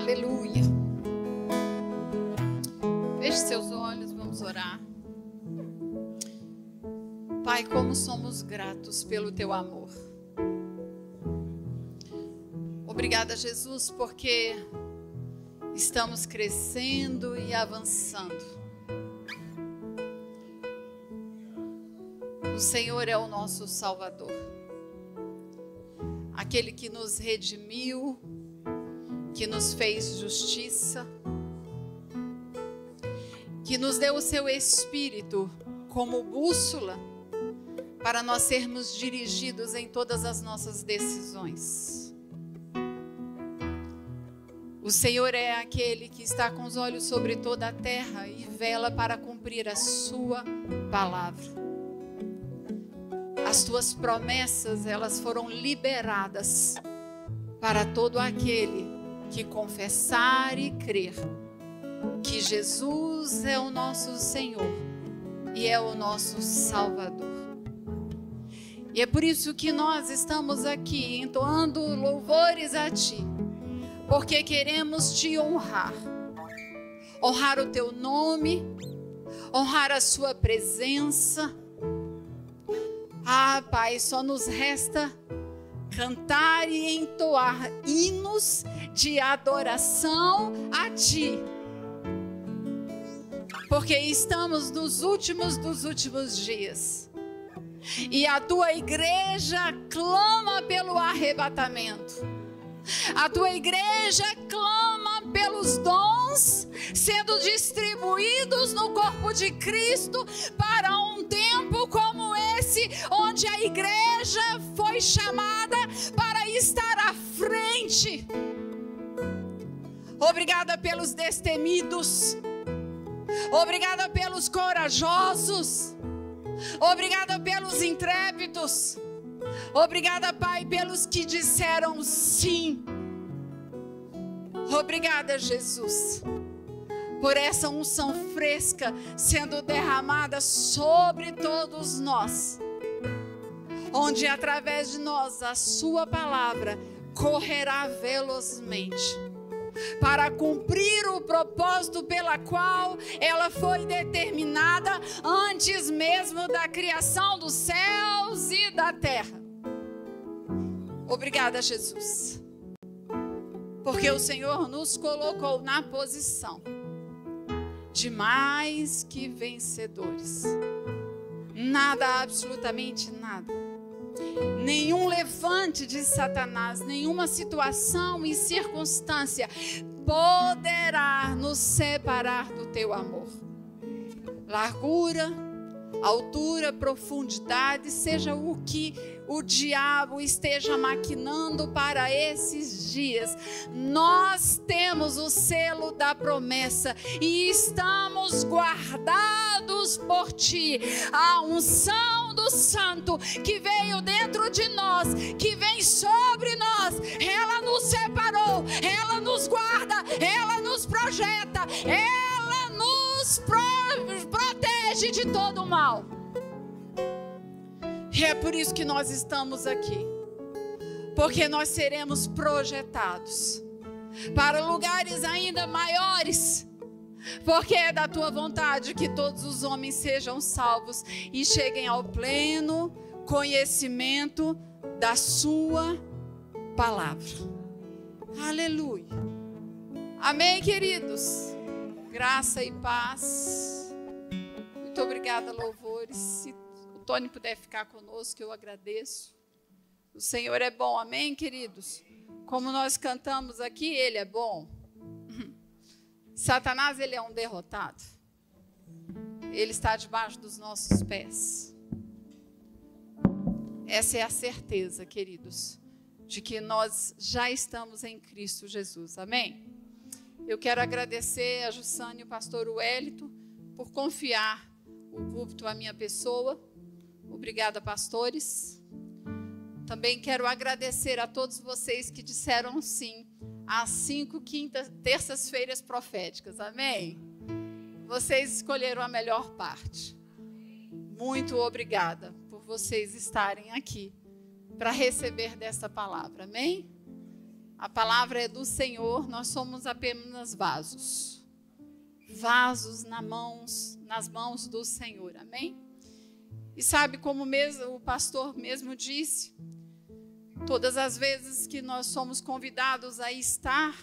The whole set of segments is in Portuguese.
Aleluia. Feche seus olhos, vamos orar. Pai, como somos gratos pelo teu amor. Obrigada, Jesus, porque estamos crescendo e avançando. O Senhor é o nosso Salvador, aquele que nos redimiu, que nos fez justiça, que nos deu o seu Espírito como bússola para nós sermos dirigidos em todas as nossas decisões. O Senhor é aquele que está com os olhos sobre toda a terra e vela para cumprir a sua palavra. As tuas promessas, elas foram liberadas para todo aquele que confessar e crer que Jesus é o nosso Senhor e é o nosso Salvador. E é por isso que nós estamos aqui entoando louvores a Ti, porque queremos Te honrar, honrar o Teu nome, honrar a Sua presença. Ah, Pai, só nos resta cantar e entoar hinos de adoração a Ti, porque estamos nos últimos dos últimos dias e a Tua igreja clama pelo arrebatamento, a Tua igreja clama pelos dons sendo distribuídos no corpo de Cristo para um tempo como esse, onde a igreja foi chamada para estar à frente. Obrigada pelos destemidos, obrigada pelos corajosos, obrigada pelos intrépidos, obrigada, Pai, pelos que disseram sim. Obrigada, Jesus, por essa unção fresca sendo derramada sobre todos nós, onde através de nós a Sua palavra correrá velozmente para cumprir o propósito pela qual ela foi determinada antes mesmo da criação dos céus e da terra. Obrigada, Jesus, porque o Senhor nos colocou na posição de mais que vencedores. Nada, absolutamente nada, nenhum levante de Satanás, nenhuma situação e circunstância poderá nos separar do Teu amor. Largura, altura, profundidade, seja o que o diabo esteja maquinando para esses dias, nós temos o selo da promessa e estamos guardados por Ti. A unção do Santo que veio dentro de nós, que vem sobre nós, ela nos separou, ela nos guarda, ela nos projeta, ela nos protege de todo o mal. E é por isso que nós estamos aqui, porque nós seremos projetados para lugares ainda maiores, porque é da Tua vontade que todos os homens sejam salvos e cheguem ao pleno conhecimento da Sua palavra. Aleluia. Amém, queridos? Graça e paz. Muito obrigada, louvores. Se o Tony puder ficar conosco, eu agradeço. O Senhor é bom, amém, queridos? Como nós cantamos aqui, Ele é bom. Satanás, ele é um derrotado. Ele está debaixo dos nossos pés. Essa é a certeza, queridos, de que nós já estamos em Cristo Jesus, amém? Eu quero agradecer a Jussane e o pastor Wellington por confiar o púlpito à minha pessoa. Obrigada, pastores. Também quero agradecer a todos vocês que disseram sim às 5 terças-feiras proféticas, amém? Vocês escolheram a melhor parte. Muito obrigada por vocês estarem aqui para receber dessa palavra, amém? A palavra é do Senhor, nós somos apenas vasos. Vasos nas mãos do Senhor, amém? E sabe como mesmo o pastor mesmo disse, todas as vezes que nós somos convidados a estar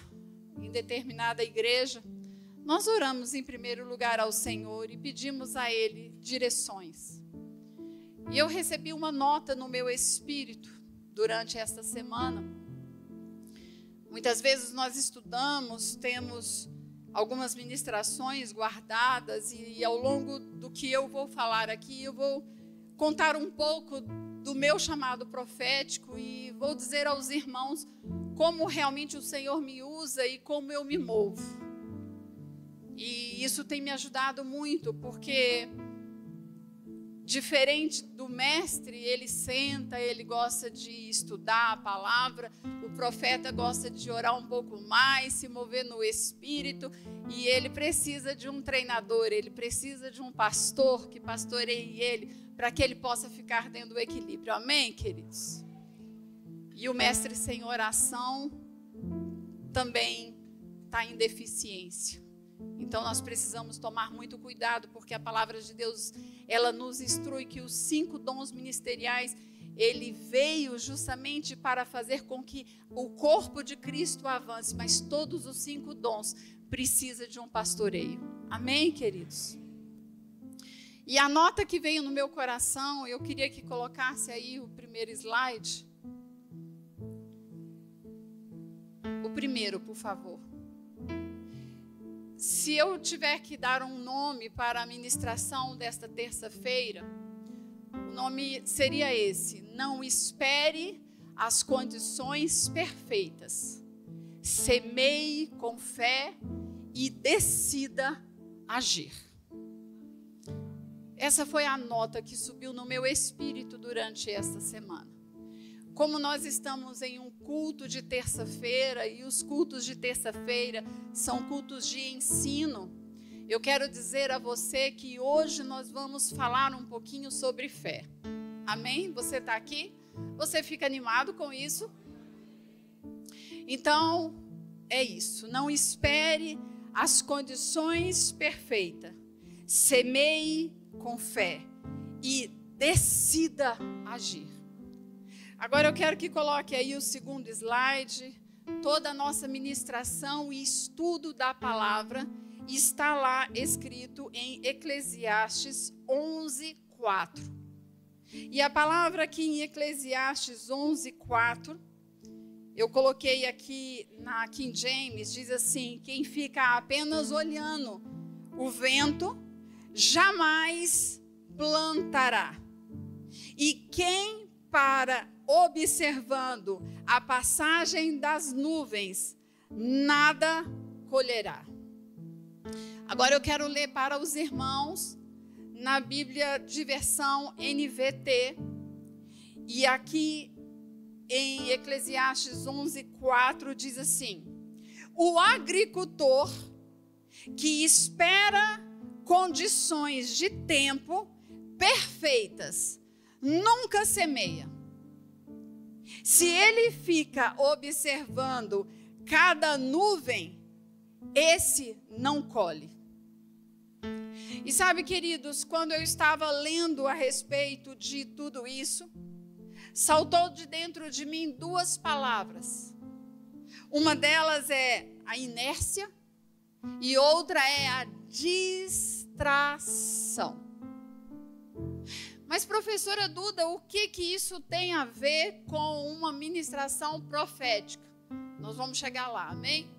em determinada igreja, nós oramos em primeiro lugar ao Senhor e pedimos a Ele direções. E eu recebi uma nota no meu espírito durante esta semana. Muitas vezes nós estudamos, temos algumas ministrações guardadas e ao longo do que eu vou falar aqui, eu vou contar um pouco do meu chamado profético e vou dizer aos irmãos como realmente o Senhor me usa e como eu me movo. E isso tem me ajudado muito, porque diferente do mestre, ele senta, ele gosta de estudar a palavra, o profeta gosta de orar um pouco mais, se mover no espírito, e ele precisa de um treinador, ele precisa de um pastor que pastoreie ele, para que ele possa ficar dentro do equilíbrio. Amém, queridos? E o mestre sem oração também está em deficiência. Então nós precisamos tomar muito cuidado, porque a palavra de Deus, ela nos instrui que os 5 dons ministeriais, ele veio justamente para fazer com que o corpo de Cristo avance, mas todos os 5 dons precisam de um pastoreio. Amém, queridos? E a nota que veio no meu coração, eu queria que colocasse aí o primeiro slide. O primeiro, por favor. Se eu tiver que dar um nome para a ministração desta terça-feira, o nome seria esse: não espere as condições perfeitas. Semeie com fé e decida agir. Essa foi a nota que subiu no meu espírito durante esta semana. Como nós estamos em um culto de terça-feira, e os cultos de terça-feira são cultos de ensino, eu quero dizer a você que hoje nós vamos falar um pouquinho sobre fé. Amém? Você está aqui? Você fica animado com isso? Então, é isso. Não espere as condições perfeitas. Semeie com fé e decida agir. Agora eu quero que coloque aí o segundo slide. Toda a nossa ministração e estudo da palavra está lá escrito em Eclesiastes 11:4. E a palavra aqui em Eclesiastes 11:4, eu coloquei aqui na King James, diz assim: quem fica apenas olhando o vento, jamais plantará. E quem para observando a passagem das nuvens, nada colherá. Agora eu quero ler para os irmãos na Bíblia de versão NVT. E aqui em Eclesiastes 11:4 diz assim: o agricultor que espera condições de tempo perfeitas nunca semeia. Se ele fica observando cada nuvem, esse não colhe. E sabe, queridos, quando eu estava lendo a respeito de tudo isso, saltou de dentro de mim 2 palavras. Uma delas é a inércia e outra é a distração. Mas, professora Duda, o que isso tem a ver com uma ministração profética? Nós vamos chegar lá, amém?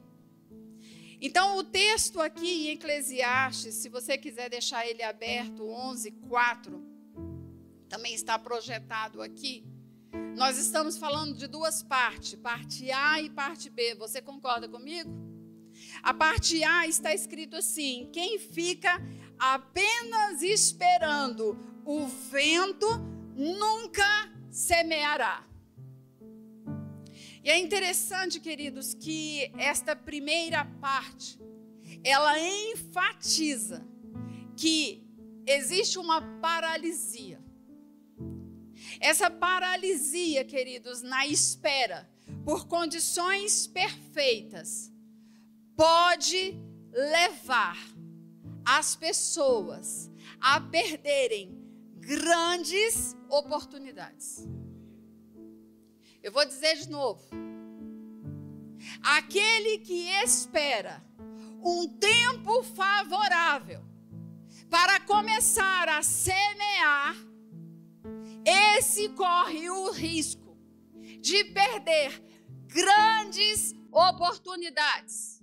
Então, o texto aqui em Eclesiastes, se você quiser deixar ele aberto, 11:4, também está projetado aqui. Nós estamos falando de duas partes, parte A e parte B. Você concorda comigo? A parte A está escrito assim: quem fica apenas esperando o vento nunca semeará. E é interessante, queridos, que esta primeira parte, ela enfatiza que existe uma paralisia. Essa paralisia, queridos, na espera por condições perfeitas, pode levar as pessoas a perderem grandes oportunidades. Eu vou dizer de novo. Aquele que espera um tempo favorável para começar a semear, esse corre o risco de perder grandes oportunidades.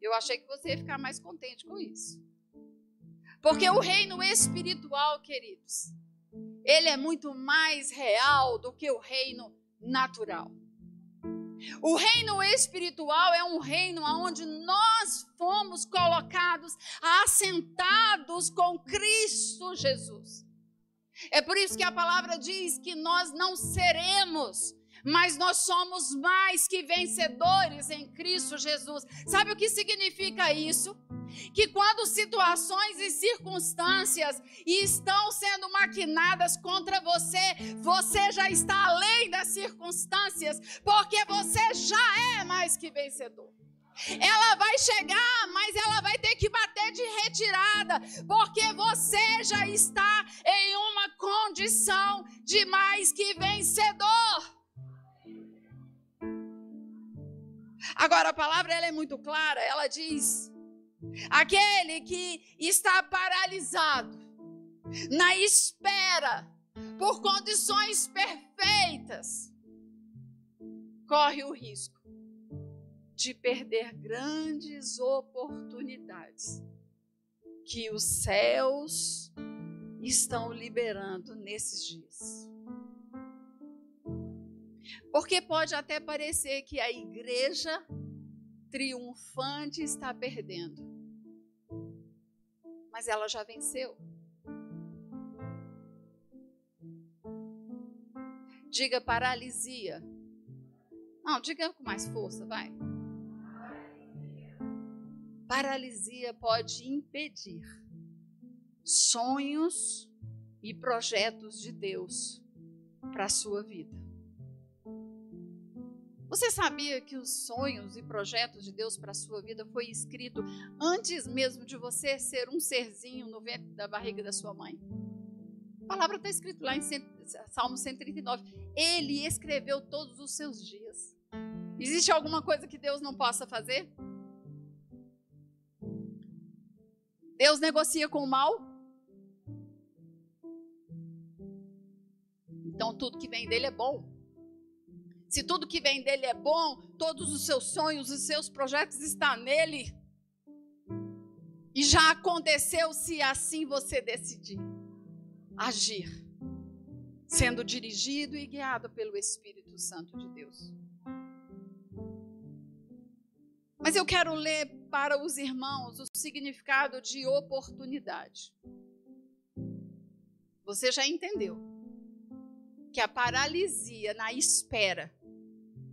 Eu achei que você ia ficar mais contente com isso. Porque o reino espiritual, queridos, ele é muito mais real do que o reino natural. O reino espiritual é um reino onde nós fomos colocados, assentados com Cristo Jesus. É por isso que a palavra diz que nós não seremos, mas nós somos mais que vencedores em Cristo Jesus. Sabe o que significa isso? Que quando situações e circunstâncias estão sendo maquinadas contra você, você já está além das circunstâncias, porque você já é mais que vencedor. Ela vai chegar, mas ela vai ter que bater de retirada, porque você já está em uma condição de mais que vencedor. Agora, a palavra ela é muito clara, ela diz: aquele que está paralisado na espera por condições perfeitas, corre o risco de perder grandes oportunidades que os céus estão liberando nesses dias. Porque pode até parecer que a igreja triunfante está perdendo, mas ela já venceu. Diga paralisia. Não, diga com mais força, vai. Paralisia pode impedir sonhos e projetos de Deus para a sua vida. Você sabia que os sonhos e projetos de Deus para a sua vida foi escrito antes mesmo de você ser um serzinho no ventre da barriga da sua mãe? A palavra está escrita lá em Salmo 139. Ele escreveu todos os seus dias. Existe alguma coisa que Deus não possa fazer? Deus negocia com o mal? Então tudo que vem dele é bom. Se tudo que vem dele é bom, todos os seus sonhos, os seus projetos estão nele. E já aconteceu se assim você decidir agir, sendo dirigido e guiado pelo Espírito Santo de Deus. Mas eu quero ler para os irmãos o significado de oportunidade. Você já entendeu que a paralisia na espera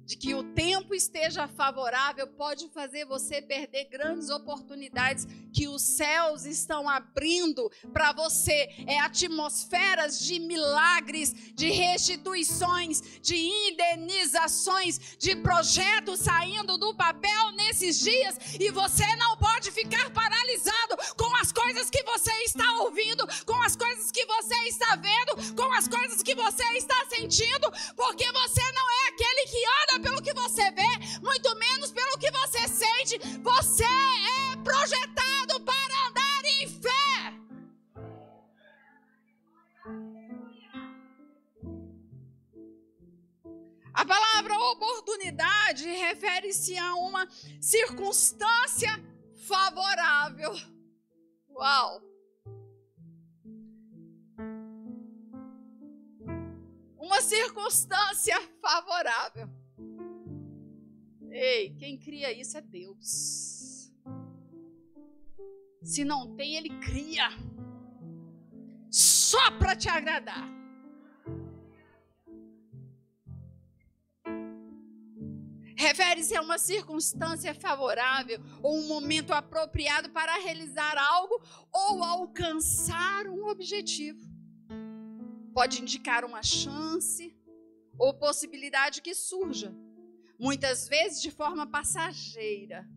de que o tempo esteja favorável pode fazer você perder grandes oportunidades que os céus estão abrindo para você. É atmosferas de milagres, de restituições, de indenizações, de projetos saindo do papel nesses dias, e você não pode ficar paralisado com as coisas que você está ouvindo, com as coisas que você está vendo, com as coisas que você está sentindo, porque você não é aquele que anda pelo que você vê, muito menos pelo que você sente. Você é projetado para andar em fé. outra oportunidade refere-se a uma circunstância favorável. Uau! Uma circunstância favorável. Ei, quem cria isso é Deus. Se não tem, Ele cria. Só para te agradar. Refere-se a uma circunstância favorável ou um momento apropriado para realizar algo ou alcançar um objetivo. Pode indicar uma chance ou possibilidade que surja, muitas vezes de forma passageira.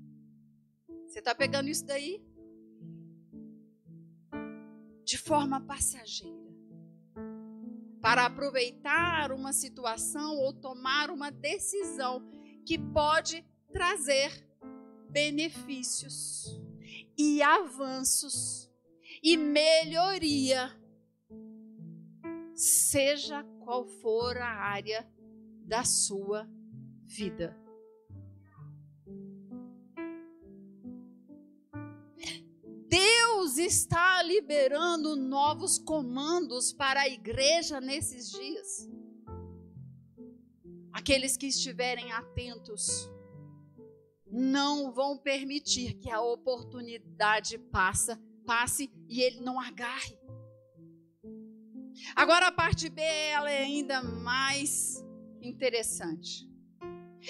Você está pegando isso daí? De forma passageira. Para aproveitar uma situação ou tomar uma decisão que pode trazer benefícios e avanços e melhoria, seja qual for a área da sua vida. Deus está liberando novos comandos para a igreja nesses dias. Aqueles que estiverem atentos não vão permitir que a oportunidade passe e ele não agarre. Agora a parte B, ela é ainda mais interessante.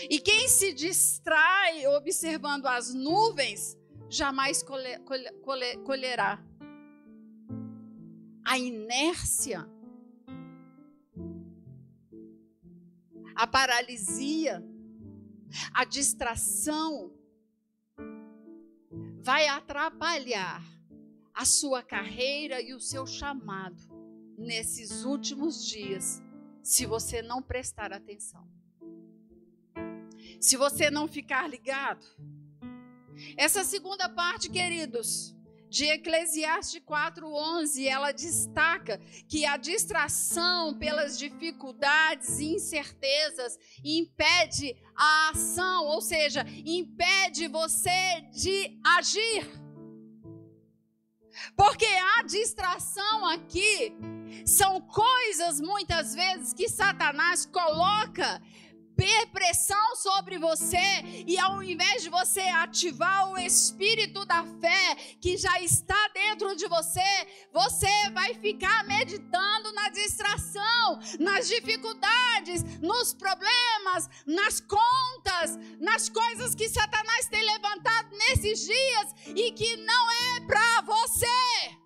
E quem se distrai observando as nuvens, jamais colherá. A inércia, a paralisia, a distração vai atrapalhar a sua carreira e o seu chamado nesses últimos dias, se você não prestar atenção. Se você não ficar ligado. Essa segunda parte, queridos, de Eclesiastes 4:11, ela destaca que a distração pelas dificuldades e incertezas impede a ação, ou seja, impede você de agir. Porque a distração aqui são coisas, muitas vezes, que Satanás coloca pressão sobre você, e ao invés de você ativar o espírito da fé que já está dentro de você, você vai ficar meditando na distração, nas dificuldades, nos problemas, nas contas, nas coisas que Satanás tem levantado nesses dias e que não é para você.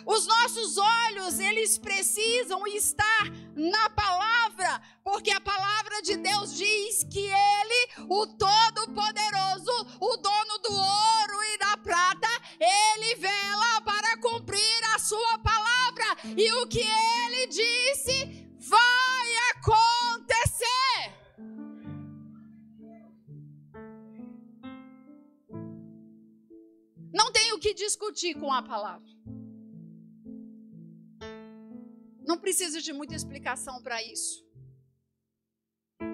Os nossos olhos, eles precisam estar na palavra, porque a palavra de Deus diz que Ele, o Todo-Poderoso, o dono do ouro e da prata, Ele vela para cumprir a sua palavra, e o que Ele disse vai acontecer. Não tem o que discutir com a palavra. Não precisa de muita explicação para isso.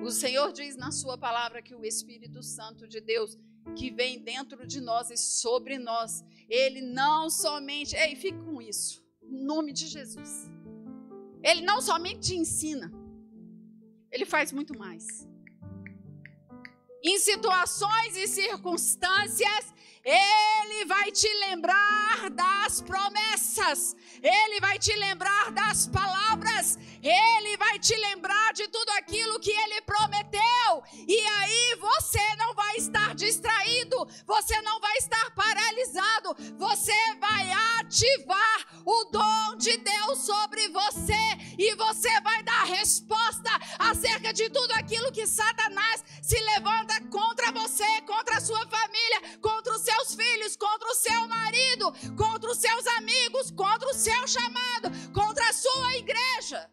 O Senhor diz na sua palavra que o Espírito Santo de Deus, que vem dentro de nós e sobre nós, ele não somente... Ei, fique com isso, em nome de Jesus. Ele não somente te ensina, ele faz muito mais. Em situações e circunstâncias, Ele vai te lembrar das promessas, Ele vai te lembrar das palavras, Ele vai te lembrar de tudo aquilo que Ele prometeu. E aí você não vai estar distraído, você não vai estar paralisado, você vai ativar o dom de Deus sobre você e você vai dar resposta acerca de tudo aquilo que Satanás se levanta contra você, contra a sua família, contra os seus filhos, contra o seu marido, contra os seus amigos, contra o seu chamado, contra a sua igreja.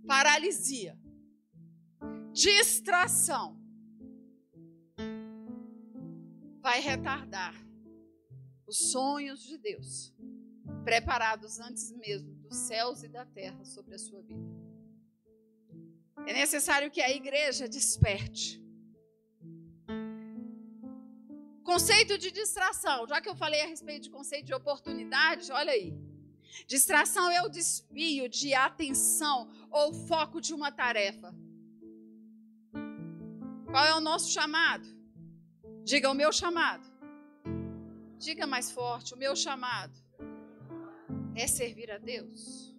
Paralisia, distração, vai retardar os sonhos de Deus, preparados antes mesmo dos céus e da terra sobre a sua vida. É necessário que a igreja desperte. Conceito de distração, já que eu falei a respeito de conceito de oportunidade, olha aí. Distração é o desvio de atenção ou foco de uma tarefa. Qual é o nosso chamado? Diga o meu chamado. Diga mais forte, o meu chamado é servir a Deus.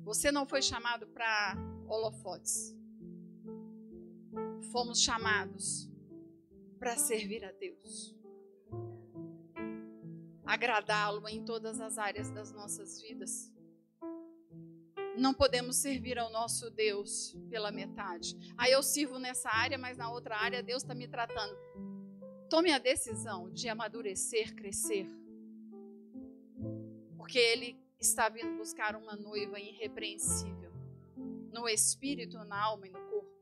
Você não foi chamado para holofotes. Fomos chamados para servir a Deus. Agradá-lo em todas as áreas das nossas vidas. Não podemos servir ao nosso Deus pela metade. Aí eu sirvo nessa área, mas na outra área Deus está me tratando. Tome a decisão de amadurecer, crescer. Porque Ele está vindo buscar uma noiva irrepreensível. No espírito, na alma e no corpo.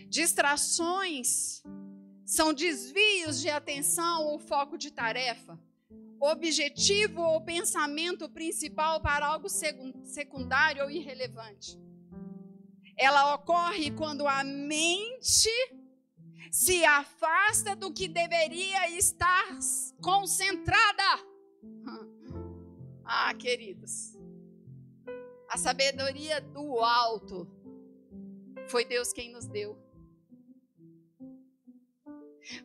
Distrações são desvios de atenção ou foco de tarefa. Objetivo ou pensamento principal para algo secundário ou irrelevante. Ela ocorre quando a mente se afasta do que deveria estar concentrada. Ah, queridos, a sabedoria do alto foi Deus quem nos deu.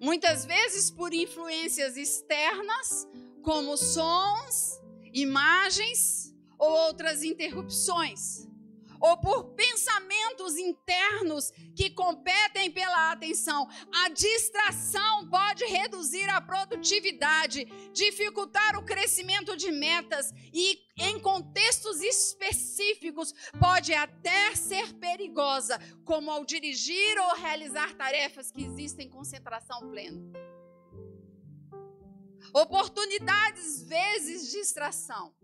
Muitas vezes por influências externas, como sons, imagens ou outras interrupções, ou por pensamentos internos que competem pela atenção. A distração pode reduzir a produtividade, dificultar o crescimento de metas e, em contextos específicos, pode até ser perigosa, como ao dirigir ou realizar tarefas que existem concentração plena. Oportunidades vezes distração.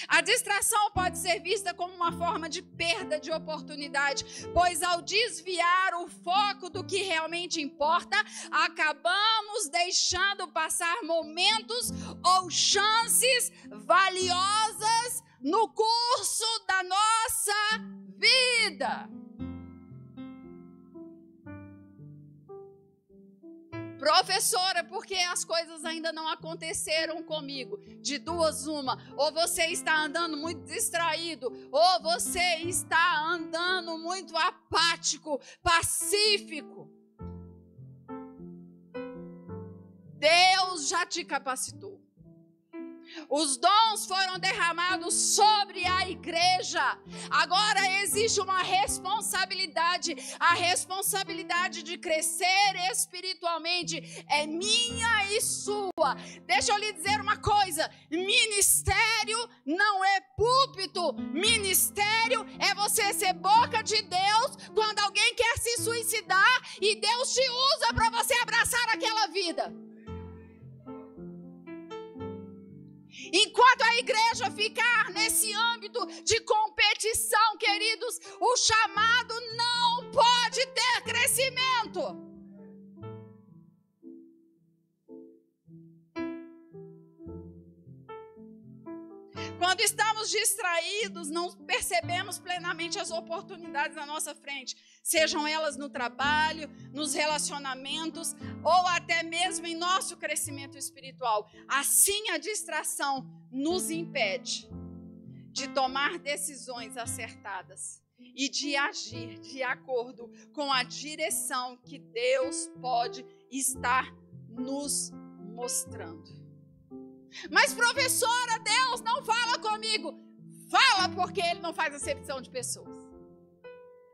A distração pode ser vista como uma forma de perda de oportunidade, pois ao desviar o foco do que realmente importa, acabamos deixando passar momentos ou chances valiosas no curso da nossa vida. Professora, porque as coisas ainda não aconteceram comigo? De duas uma, ou você está andando muito distraído, ou você está andando muito apático, pacífico. Deus já te capacitou. Os dons foram derramados sobre a igreja. Agora existe uma responsabilidade. A responsabilidade de crescer espiritualmente é minha e sua. Deixa eu lhe dizer uma coisa. Ministério não é púlpito. Ministério é você ser boca de Deus quando alguém quer se suicidar e Deus te usa para você abraçar aquela vida. Enquanto a igreja ficar nesse âmbito de competição, queridos, o chamado não pode ter crescimento. Quando estamos distraídos, não percebemos plenamente as oportunidades à nossa frente, sejam elas no trabalho, nos relacionamentos ou até mesmo em nosso crescimento espiritual. Assim, a distração nos impede de tomar decisões acertadas e de agir de acordo com a direção que Deus pode estar nos mostrando. Mas, professora, Deus não fala comigo. Fala, porque Ele não faz acepção de pessoas.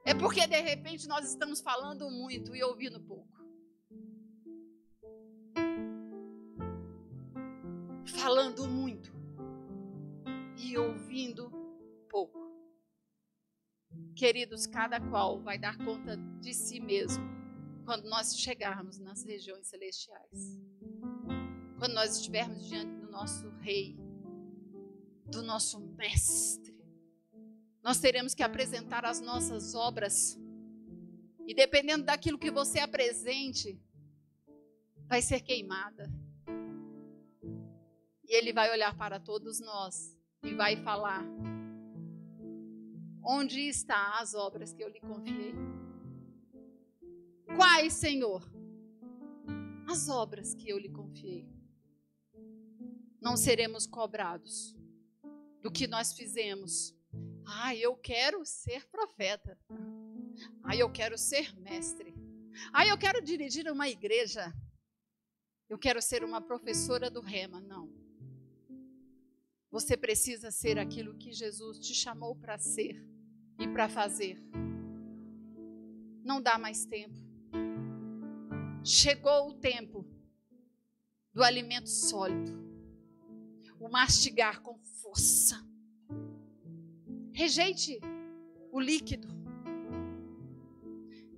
É porque, de repente, nós estamos falando muito e ouvindo pouco. Falando muito e ouvindo pouco. Queridos, cada qual vai dar conta de si mesmo quando nós chegarmos nas regiões celestiais. Quando nós estivermos diante do nosso Rei, do nosso Mestre. nós teremos que apresentar as nossas obras. E dependendo daquilo que você apresente, vai ser queimada. E ele vai olhar para todos nós e vai falar: onde estão as obras que eu lhe confiei? Quais, Senhor? As obras que eu lhe confiei. Não seremos cobrados do que nós fizemos. Eu quero ser profeta. Eu quero ser mestre. Eu quero dirigir uma igreja. Eu quero ser uma professora do Rema. Não. Você precisa ser aquilo que Jesus te chamou para ser e para fazer. Não dá mais tempo. Chegou o tempo do alimento sólido, o mastigar com força. Rejeite o líquido.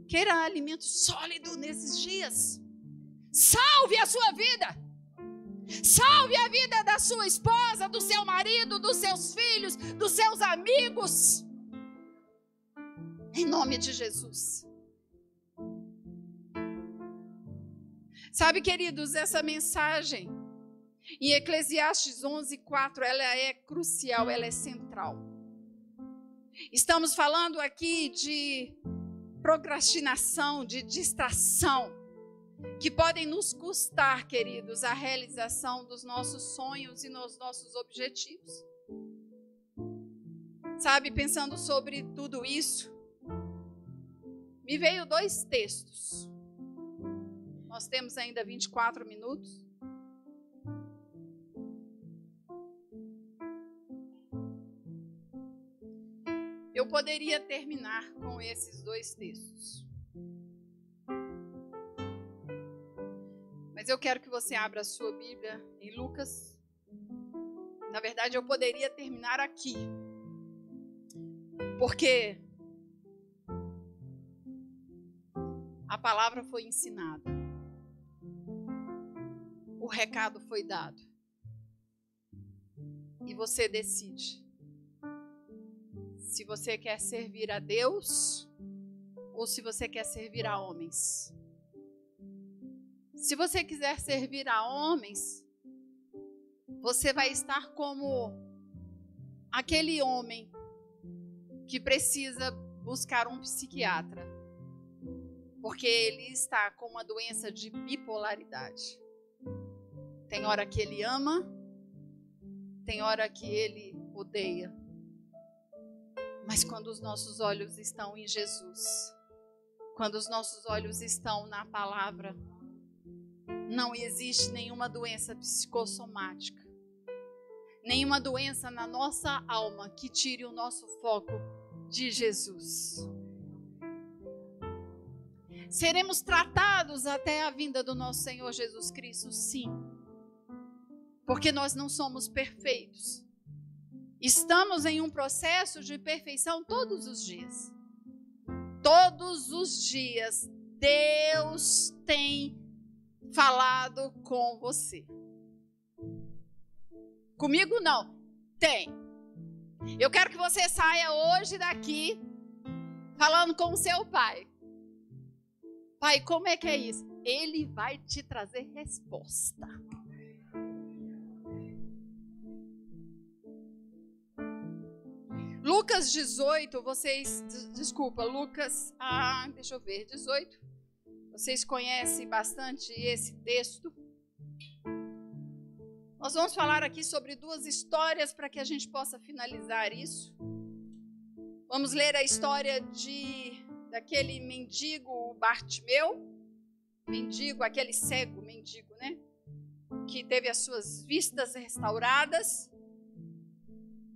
Queira alimento sólido nesses dias. Salve a sua vida. Salve a vida da sua esposa, do seu marido, dos seus filhos, dos seus amigos. Em nome de Jesus. Sabe, queridos, essa mensagem em Eclesiastes 11:4, ela é crucial, ela é central. Estamos falando aqui de procrastinação, de distração, que podem nos custar, queridos, a realização dos nossos sonhos e nos nossos objetivos. Sabe, pensando sobre tudo isso, me veio 2 textos. Nós temos ainda 24 minutos. Eu poderia terminar com esses 2 textos. Mas eu quero que você abra a sua Bíblia em Lucas. Na verdade, eu poderia terminar aqui. Porque a palavra foi ensinada. O recado foi dado. E você decide se você quer servir a Deus ou se você quer servir a homens. Se você quiser servir a homens, você vai estar como aquele homem que precisa buscar um psiquiatra, porque ele está com uma doença de bipolaridade. Tem hora que ele ama, tem hora que ele odeia. Mas quando os nossos olhos estão em Jesus, quando os nossos olhos estão na palavra, não existe nenhuma doença psicossomática, nenhuma doença na nossa alma que tire o nosso foco de Jesus. Seremos tratados até a vinda do nosso Senhor Jesus Cristo, sim. Porque nós não somos perfeitos. Estamos em um processo de perfeição todos os dias. Todos os dias, Deus tem falado com você. Comigo não, tem. Eu quero que você saia hoje daqui falando com o seu pai. Pai, como é que é isso? Ele vai te trazer resposta. Lucas 18, Lucas, deixa eu ver, 18. Vocês conhecem bastante esse texto. Nós vamos falar aqui sobre 2 histórias para que a gente possa finalizar isso. Vamos ler a história daquele mendigo Bartimeu, aquele cego mendigo, né? Que teve as suas vistas restauradas.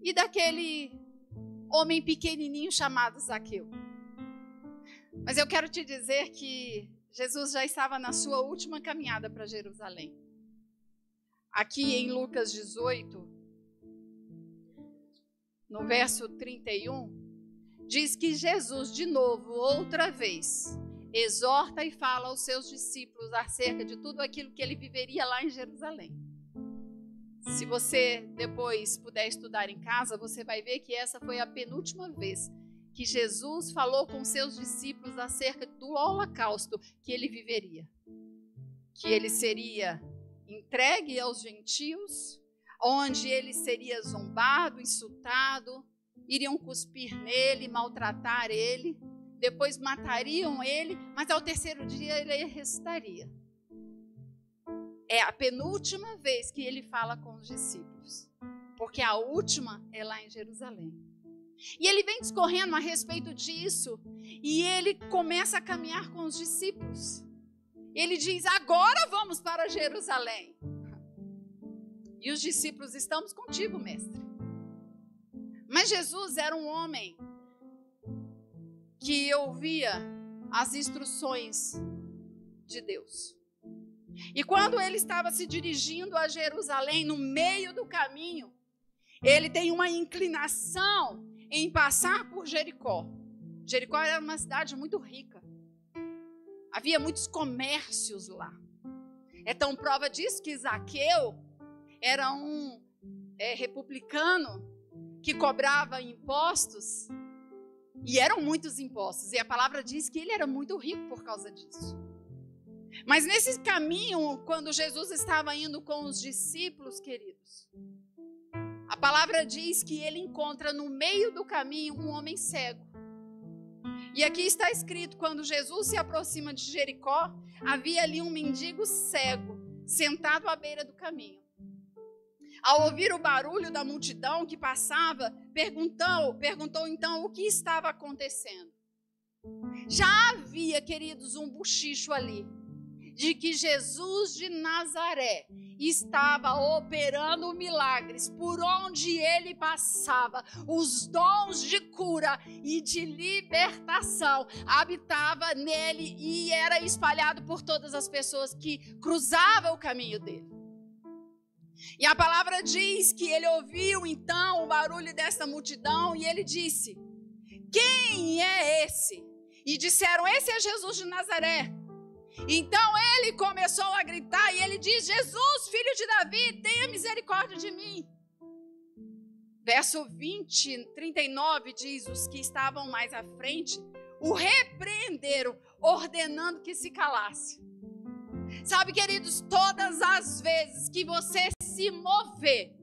E daquele homem pequenininho chamado Zaqueu. Mas eu quero te dizer que Jesus já estava na sua última caminhada para Jerusalém. Aqui em Lucas 18, no verso 31, diz que Jesus, de novo, outra vez, exorta e fala aos seus discípulos acerca de tudo aquilo que ele viveria lá em Jerusalém. Se você depois puder estudar em casa, você vai ver que essa foi a penúltima vez que Jesus falou com seus discípulos acerca do holocausto que ele viveria. Que ele seria entregue aos gentios, onde ele seria zombado, insultado, iriam cuspir nele, maltratar ele, depois matariam ele, mas ao terceiro dia ele ressuscitaria. É a penúltima vez que ele fala com os discípulos, porque a última é lá em Jerusalém. E ele vem discorrendo a respeito disso, e ele começa a caminhar com os discípulos. Ele diz: agora vamos para Jerusalém. E os discípulos: estamos contigo, mestre. Mas Jesus era um homem que ouvia as instruções de Deus. E quando ele estava se dirigindo a Jerusalém, no meio do caminho, ele tem uma inclinação em passar por Jericó. Jericó era uma cidade muito rica. Havia muitos comércios lá. É tão prova disso que Zaqueu era um republicano que cobrava impostos. E eram muitos impostos. E a palavra diz que ele era muito rico por causa disso. Mas nesse caminho, quando Jesus estava indo com os discípulos, queridos, a palavra diz que ele encontra no meio do caminho um homem cego. E aqui está escrito: quando Jesus se aproxima de Jericó, havia ali um mendigo cego, sentado à beira do caminho. Ao ouvir o barulho da multidão que passava, perguntou então o que estava acontecendo. Já havia, queridos, um bochicho ali, de que Jesus de Nazaré estava operando milagres por onde ele passava. Os dons de cura e de libertação habitavam nele e era espalhado por todas as pessoas que cruzavam o caminho dele. E a palavra diz que ele ouviu então o barulho dessa multidão e ele disse: quem é esse? E disseram: esse é Jesus de Nazaré. Então ele começou a gritar e ele diz: Jesus, filho de Davi, tenha misericórdia de mim. Verso 39 diz: os que estavam mais à frente o repreenderam, ordenando que se calasse. Sabe, queridos, todas as vezes que você se mover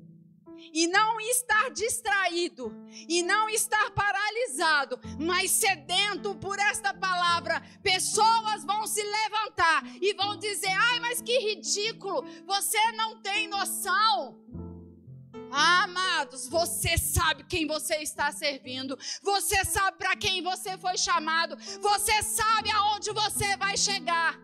e não estar distraído, e não estar paralisado, mas sedento por esta palavra, pessoas vão se levantar e vão dizer: ai, mas que ridículo, você não tem noção. Amados, você sabe quem você está servindo, você sabe para quem você foi chamado, você sabe aonde você vai chegar.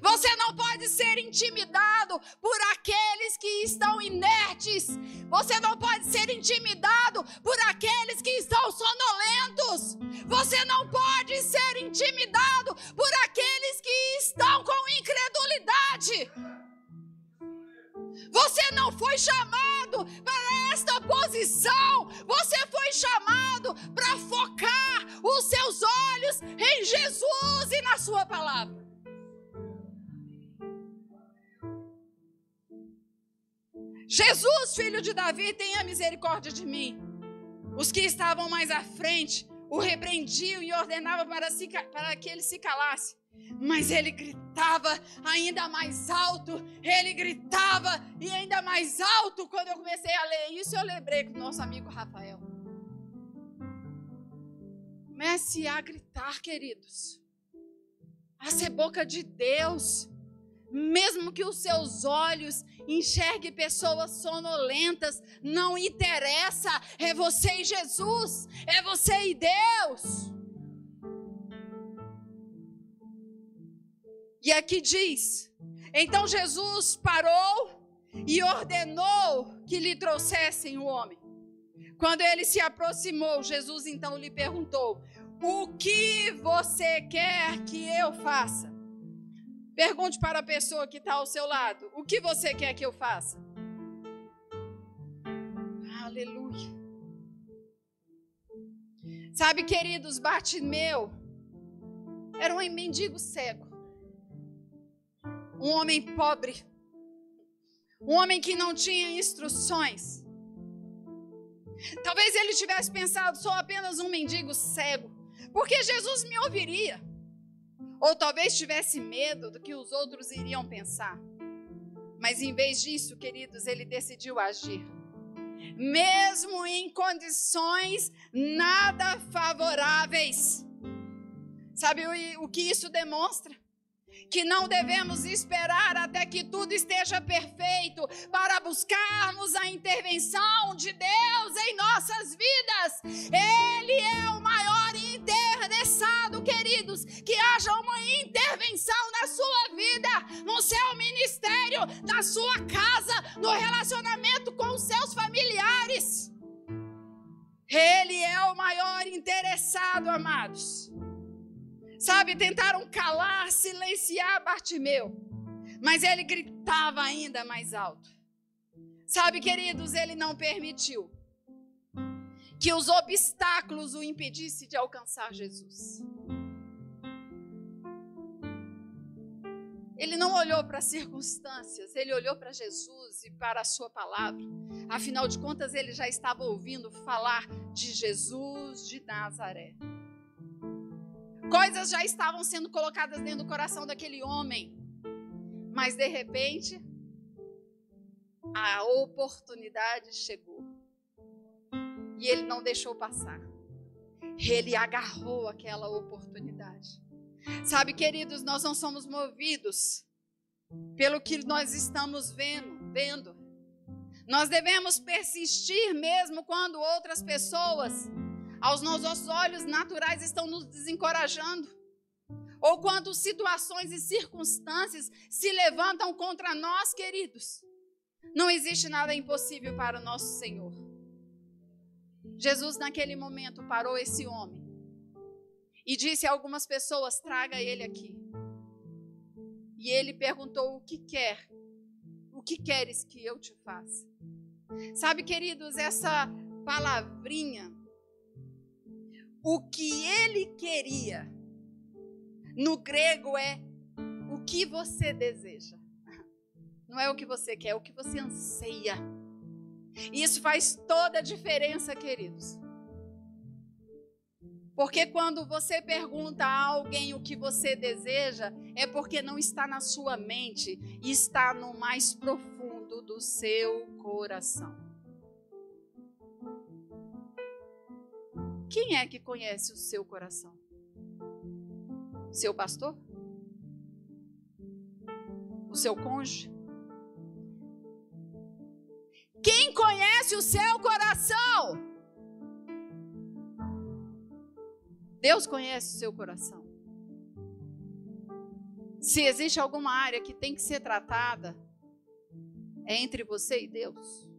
Você não pode ser intimidado por aqueles que estão inertes. Você não pode ser intimidado por aqueles que estão sonolentos. Você não pode ser intimidado por aqueles que estão com incredulidade. Você não foi chamado para esta posição. Você foi chamado para focar os seus olhos em Jesus e na sua palavra. Jesus, filho de Davi, tenha misericórdia de mim. Os que estavam mais à frente o repreendiam e ordenavam para que ele se calasse. Mas ele gritava ainda mais alto, ele gritava e ainda mais alto. Quando eu comecei a ler isso, eu lembrei com o nosso amigo Rafael. Comece a gritar, queridos, a ser boca de Deus. Mesmo que os seus olhos enxerguem pessoas sonolentas, não interessa, é você e Jesus, é você e Deus. E aqui diz: então Jesus parou e ordenou que lhe trouxessem o homem. Quando ele se aproximou, Jesus então lhe perguntou: o que você quer que eu faça? Pergunte para a pessoa que está ao seu lado: o que você quer que eu faça? Aleluia. Sabe, queridos, Bartimeu era um mendigo cego, um homem pobre, Um homem que não tinha instruções. Talvez ele tivesse pensado, sou apenas um mendigo cego, porque Jesus me ouviria. Ou talvez tivesse medo do que os outros iriam pensar. Mas em vez disso, queridos, ele decidiu agir. Mesmo em condições nada favoráveis. Sabe o que isso demonstra? Que não devemos esperar até que tudo esteja perfeito para buscarmos a intervenção de Deus em nossas vidas. Ele é o maior interessado, queridos, que haja uma intervenção na sua vida, no seu ministério, na sua casa, no relacionamento com os seus familiares. Ele é o maior interessado, amados. Sabe, tentaram calar, silenciar Bartimeu, mas ele gritava ainda mais alto. Sabe, queridos, ele não permitiu que os obstáculos o impedissem de alcançar Jesus. Ele não olhou para as circunstâncias, ele olhou para Jesus e para a sua palavra. Afinal de contas, ele já estava ouvindo falar de Jesus de Nazaré. Coisas já estavam sendo colocadas dentro do coração daquele homem. Mas de repente, a oportunidade chegou. E ele não deixou passar. Ele agarrou aquela oportunidade. Sabe, queridos, nós não somos movidos pelo que nós estamos vendo. Nós devemos persistir mesmo quando outras pessoas, aos nossos olhos naturais, estão nos desencorajando. Ou quando situações e circunstâncias se levantam contra nós, queridos. Não existe nada impossível para o nosso Senhor. Jesus, naquele momento, parou esse homem e disse a algumas pessoas, traga ele aqui. E ele perguntou, o que quer? O que queres que eu te faça? Sabe, queridos, essa palavrinha, o que ele queria, no grego é o que você deseja. Não é o que você quer, é o que você anseia. E isso faz toda a diferença, queridos. Porque quando você pergunta a alguém o que você deseja, é porque não está na sua mente, está no mais profundo do seu coração. Quem é que conhece o seu coração? Seu pastor? O seu cônjuge? Quem conhece o seu coração? Deus conhece o seu coração. Se existe alguma área que tem que ser tratada, é entre você e Deus.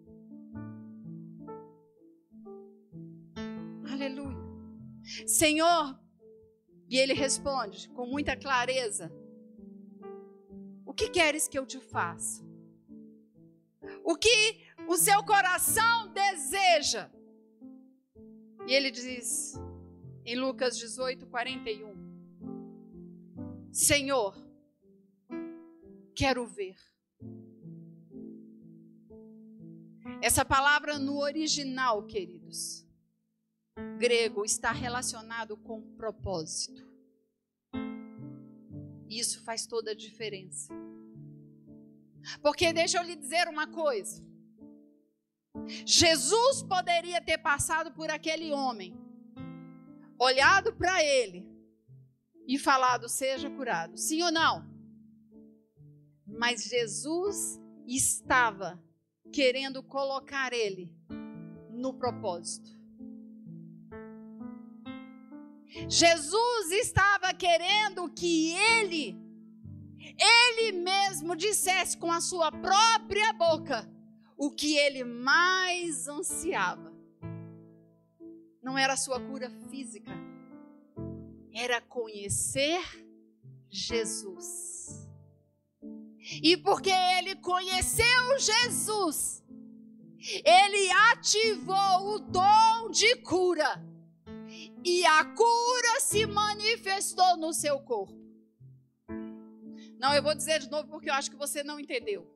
Aleluia. Senhor, e ele responde com muita clareza, o que queres que eu te faça? O que o seu coração deseja? E ele diz em Lucas 18, 41, Senhor, quero ver. Essa palavra no original, queridos, grego, está relacionado com propósito. Isso faz toda a diferença. Porque deixa eu lhe dizer uma coisa. Jesus poderia ter passado por aquele homem, olhado para ele e falado, seja curado. Sim ou não? Mas Jesus estava querendo colocar ele no propósito. Jesus estava querendo que ele mesmo dissesse com a sua própria boca o que ele mais ansiava. Não era a sua cura física, era conhecer Jesus. E porque ele conheceu Jesus, ele ativou o dom de cura. E a cura se manifestou no seu corpo. Não, eu vou dizer de novo porque eu acho que você não entendeu.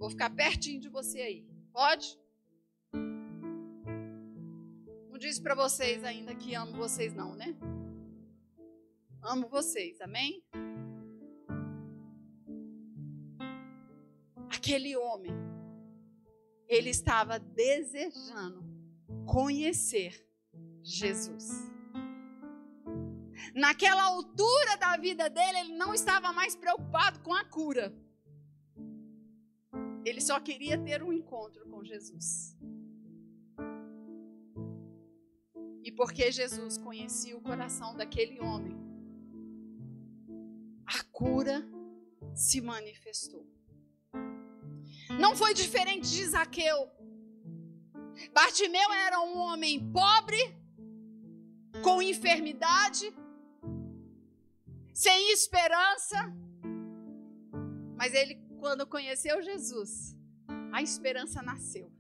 Vou ficar pertinho de você aí. Pode? Não disse para vocês ainda que amo vocês não, né? Amo vocês, amém? Aquele homem, ele estava desejando conhecer Jesus. Naquela altura da vida dele, ele não estava mais preocupado com a cura. Ele só queria ter um encontro com Jesus. E porque Jesus conhecia o coração daquele homem, a cura se manifestou. Não foi diferente de Zaqueu. Bartimeu era um homem pobre, com enfermidade, sem esperança. Mas ele, quando conheceu Jesus, a esperança nasceu.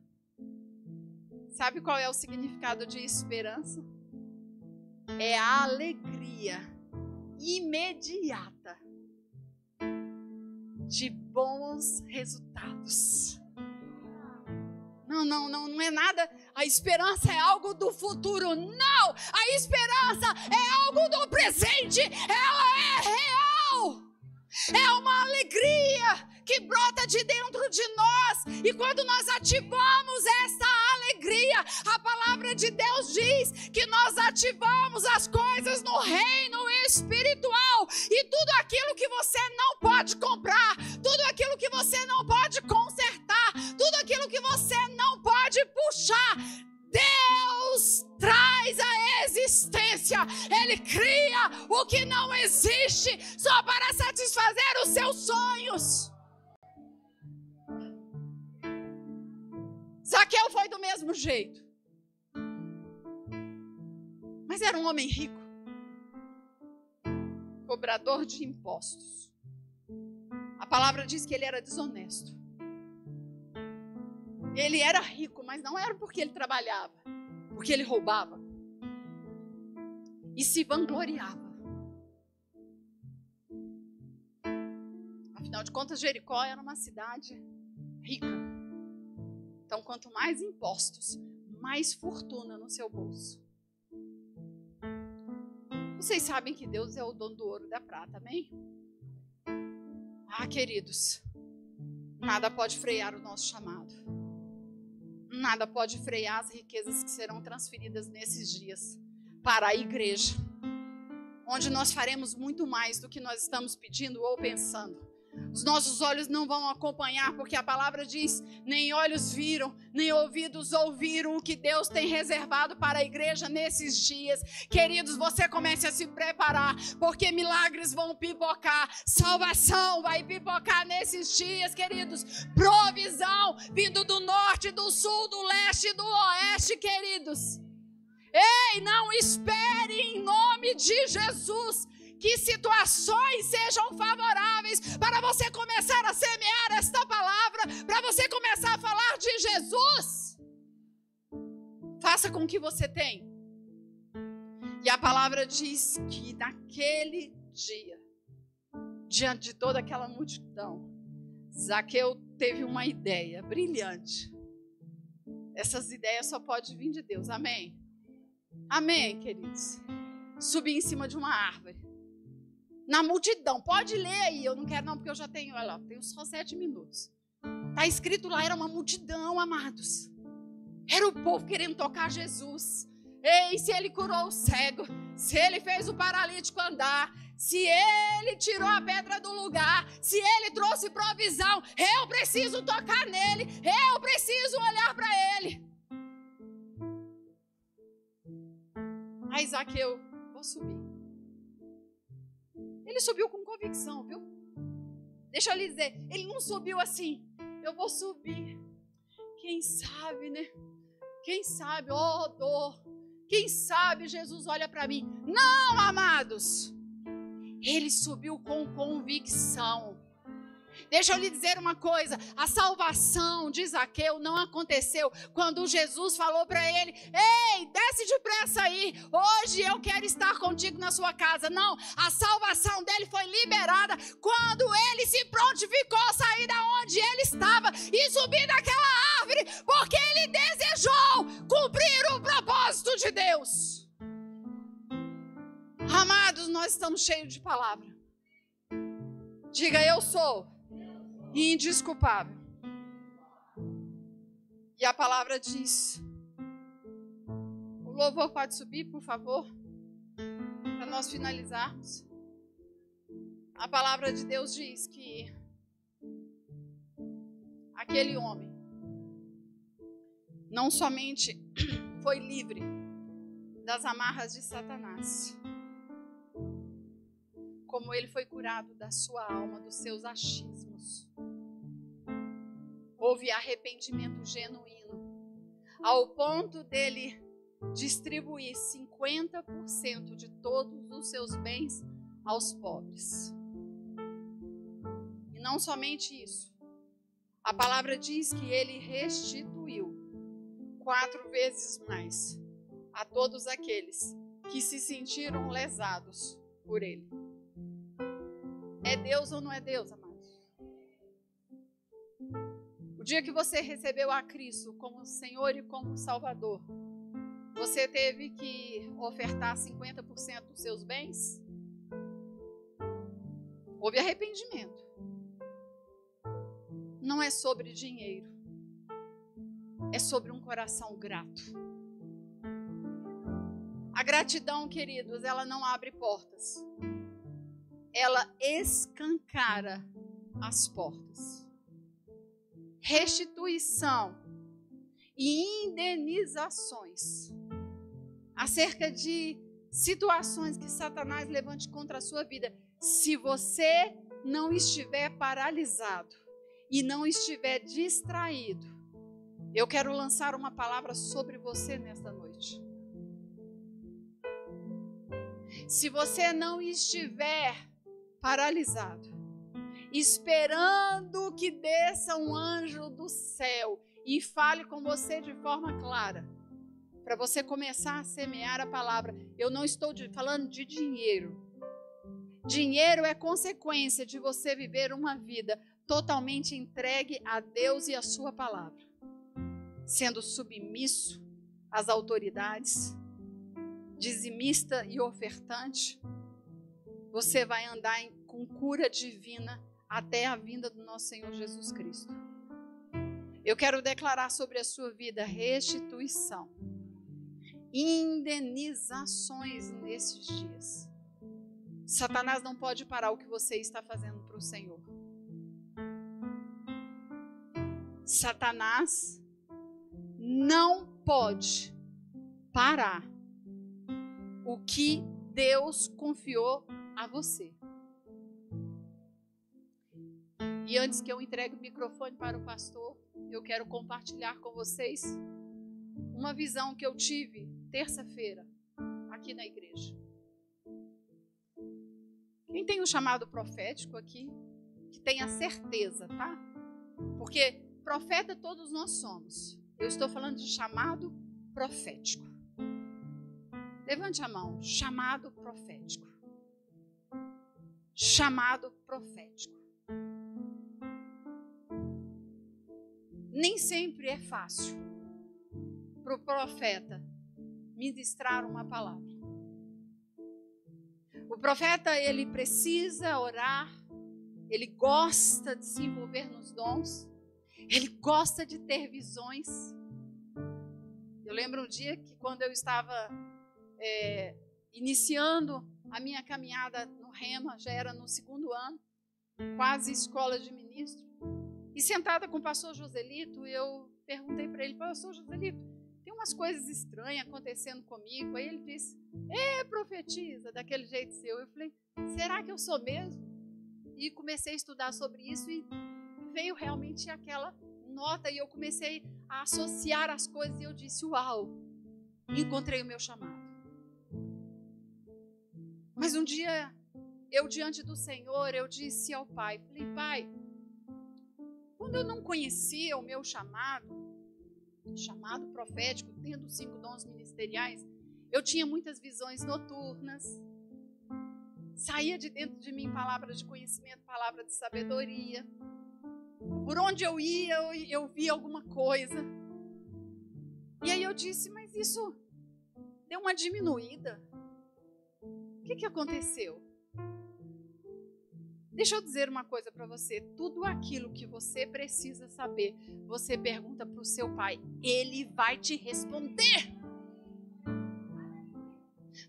Sabe qual é o significado de esperança? É a alegria imediata de bons resultados. Não é nada. A esperança é algo do futuro. Não! A esperança é algo do presente. Ela é real. É uma alegria que brota de dentro de nós. E quando nós ativamos essa alegria, a palavra de Deus diz que nós ativamos as coisas no reino espiritual. E tudo aquilo que você não pode comprar, tudo aquilo que você não pode consertar, tudo aquilo que você não pode puxar, Deus traz a existência. Ele cria o que não existe só para satisfazer os seus sonhos. Zaqueu foi do mesmo jeito. Mas era um homem rico, cobrador de impostos. A palavra diz que ele era desonesto. Ele era rico, mas não era porque ele trabalhava, porque ele roubava e se vangloriava. Afinal de contas, Jericó era uma cidade rica. Então, quanto mais impostos, mais fortuna no seu bolso. Vocês sabem que Deus é o dono do ouro e da prata, amém? Ah, queridos, nada pode frear o nosso chamado. Nada pode frear as riquezas que serão transferidas nesses dias para a igreja, onde nós faremos muito mais do que nós estamos pedindo ou pensando. Os nossos olhos não vão acompanhar, porque a palavra diz: nem olhos viram, nem ouvidos ouviram o que Deus tem reservado para a igreja nesses dias. Queridos, você comece a se preparar, porque milagres vão pipocar, salvação vai pipocar nesses dias, queridos. Provisão vindo do norte, do sul, do leste e do oeste, queridos. Ei, não espere em nome de Jesus que situações sejam favoráveis para você começar a semear esta palavra, para você começar a falar de Jesus. Faça com o que você tem. E a palavra diz que naquele dia, diante de toda aquela multidão, Zaqueu teve uma ideia brilhante. Essas ideias só podem vir de Deus, amém? Amém, queridos? Subir em cima de uma árvore. Na multidão, pode ler aí, eu não quero não, porque eu já tenho, olha lá, tenho só 7 minutos. Está escrito lá, era uma multidão, amados. Era o povo querendo tocar Jesus. Ei, se ele curou o cego, se ele fez o paralítico andar, se ele tirou a pedra do lugar, se ele trouxe provisão, eu preciso tocar nele, eu preciso olhar para ele. Aí Zaqueu, vou subir. Ele subiu com convicção, viu? Deixa eu lhe dizer, ele não subiu assim, eu vou subir. Quem sabe, né? Quem sabe, oh dor. Quem sabe Jesus olha para mim. Não, amados. Ele subiu com convicção. Deixa eu lhe dizer uma coisa, a salvação de Zaqueu não aconteceu quando Jesus falou para ele: ei, desce depressa aí, hoje eu quero estar contigo na sua casa. Não, a salvação dele foi liberada quando ele se prontificou a sair da onde ele estava e subir daquela árvore, porque ele desejou cumprir o propósito de Deus. Amados, nós estamos cheios de palavra. Diga: eu sou indesculpável. E a palavra diz, o louvor pode subir, por favor, para nós finalizarmos. A palavra de Deus diz que aquele homem não somente foi livre das amarras de Satanás, como ele foi curado da sua alma, dos seus achismos. Houve arrependimento genuíno, ao ponto dele distribuir 50% de todos os seus bens aos pobres. E não somente isso, a palavra diz que ele restituiu 4 vezes mais a todos aqueles que se sentiram lesados por ele. É Deus ou não é Deus, amados? O dia que você recebeu a Cristo como Senhor e como Salvador, você teve que ofertar 50% dos seus bens? Houve arrependimento. Não é sobre dinheiro, é sobre um coração grato. A gratidão, queridos, ela não abre portas, ela escancara as portas. Restituição e indenizações acerca de situações que Satanás levante contra a sua vida. Se você não estiver paralisado e não estiver distraído, eu quero lançar uma palavra sobre você nesta noite. Se você não estiver paralisado, esperando que desça um anjo do céu e fale com você de forma clara, para você começar a semear a palavra. Eu não estou falando de dinheiro. Dinheiro é consequência de você viver uma vida totalmente entregue a Deus e a sua palavra, sendo submisso às autoridades, dizimista e ofertante. Você vai andar com cura divina até a vinda do nosso Senhor Jesus Cristo. Eu quero declarar sobre a sua vida restituição, indenizações nesses dias. Satanás não pode parar o que você está fazendo para o Senhor. Satanás não pode parar o que Deus confiou a você. E antes que eu entregue o microfone para o pastor, eu quero compartilhar com vocês uma visão que eu tive terça-feira aqui na igreja. Quem tem um chamado profético aqui, que tenha certeza, tá? Porque profeta todos nós somos. Eu estou falando de chamado profético. Levante a mão. Chamado profético. Chamado profético. Nem sempre é fácil para o profeta ministrar uma palavra. O profeta, ele precisa orar, ele gosta de se envolver nos dons, ele gosta de ter visões. Eu lembro um dia que quando eu estava iniciando a minha caminhada no Rema, já era no 2º ano, quase escola de ministro, e sentada com o pastor Joselito, eu perguntei para ele: pastor Joselito, tem umas coisas estranhas acontecendo comigo. Aí ele disse: profetiza daquele jeito seu. Eu falei: será que eu sou mesmo? E comecei a estudar sobre isso e veio realmente aquela nota e eu comecei a associar as coisas e eu disse: uau, encontrei o meu chamado. Mas um dia, eu diante do Senhor, eu disse ao Pai, falei: Pai, quando eu não conhecia o meu chamado profético, tendo 5 dons ministeriais, eu tinha muitas visões noturnas. Saía de dentro de mim palavra de conhecimento, palavra de sabedoria. Por onde eu ia, eu via alguma coisa. E aí eu disse, mas isso deu uma diminuída. O que aconteceu? Deixa eu dizer uma coisa para você. Tudo aquilo que você precisa saber, você pergunta para o seu pai. Ele vai te responder.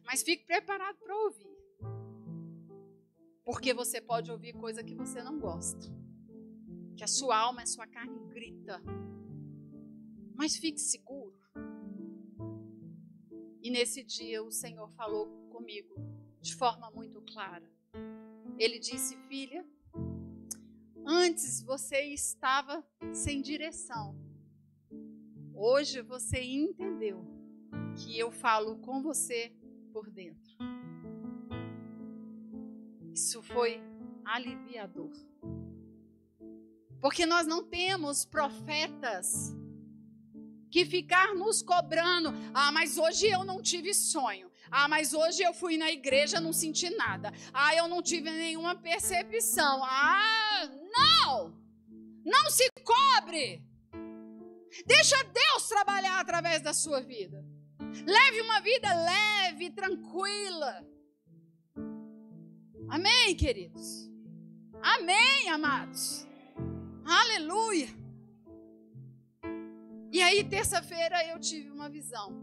Mas fique preparado para ouvir. Porque você pode ouvir coisa que você não gosta. Que a sua alma, a sua carne grita. Mas fique seguro. E nesse dia o Senhor falou comigo de forma muito clara. Ele disse, filha, antes você estava sem direção. Hoje você entendeu que eu falo com você por dentro. Isso foi aliviador. Porque nós não temos profetas que ficar nos cobrando. Ah, mas hoje eu não tive sonho. Ah, mas hoje eu fui na igreja, não senti nada. Ah, eu não tive nenhuma percepção. Ah, não! Não se cobre! Deixa Deus trabalhar através da sua vida. Leve uma vida leve, tranquila. Amém, queridos? Amém, amados? Aleluia! E aí, terça-feira, eu tive uma visão.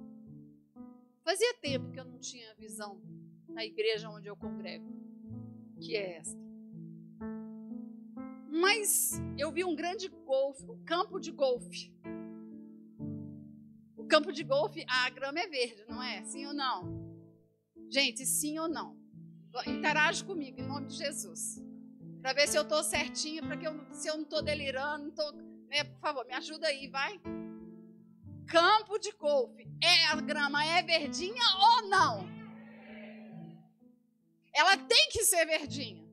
Fazia tempo que eu não tinha visão na igreja onde eu congrego, que é esta. Mas eu vi um grande golfe, um campo de golfe. O campo de golfe, a grama é verde, não é? Sim ou não? Gente, sim ou não? Interage comigo, em nome de Jesus. Para ver se eu estou certinha, se eu não estou delirando, né? Por favor, me ajuda aí, vai. Campo de golfe, a grama é verdinha ou não? Ela tem que ser verdinha.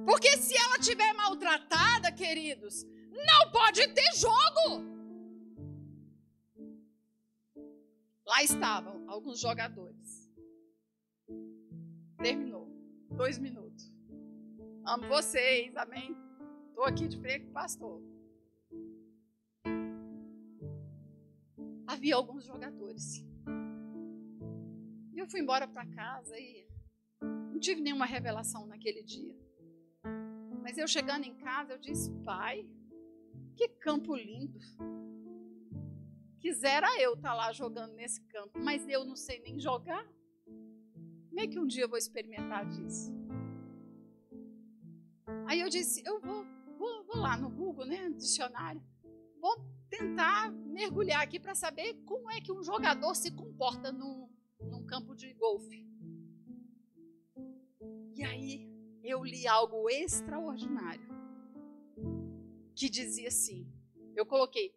Porque se ela estiver maltratada, queridos, não pode ter jogo. Lá estavam alguns jogadores. Terminou. 2 minutos. Amo vocês, amém? Estou aqui de frente com o pastor. Havia alguns jogadores. E eu fui embora para casa e não tive nenhuma revelação naquele dia. Mas eu chegando em casa, eu disse, pai, que campo lindo. Quisera eu estar lá jogando nesse campo, mas eu não sei nem jogar. Como é que um dia eu vou experimentar disso? Aí eu disse, eu vou lá no Google, né, no dicionário, vou tentar mergulhar aqui para saber como é que um jogador se comporta num campo de golfe. E aí eu li algo extraordinário que dizia assim, eu coloquei,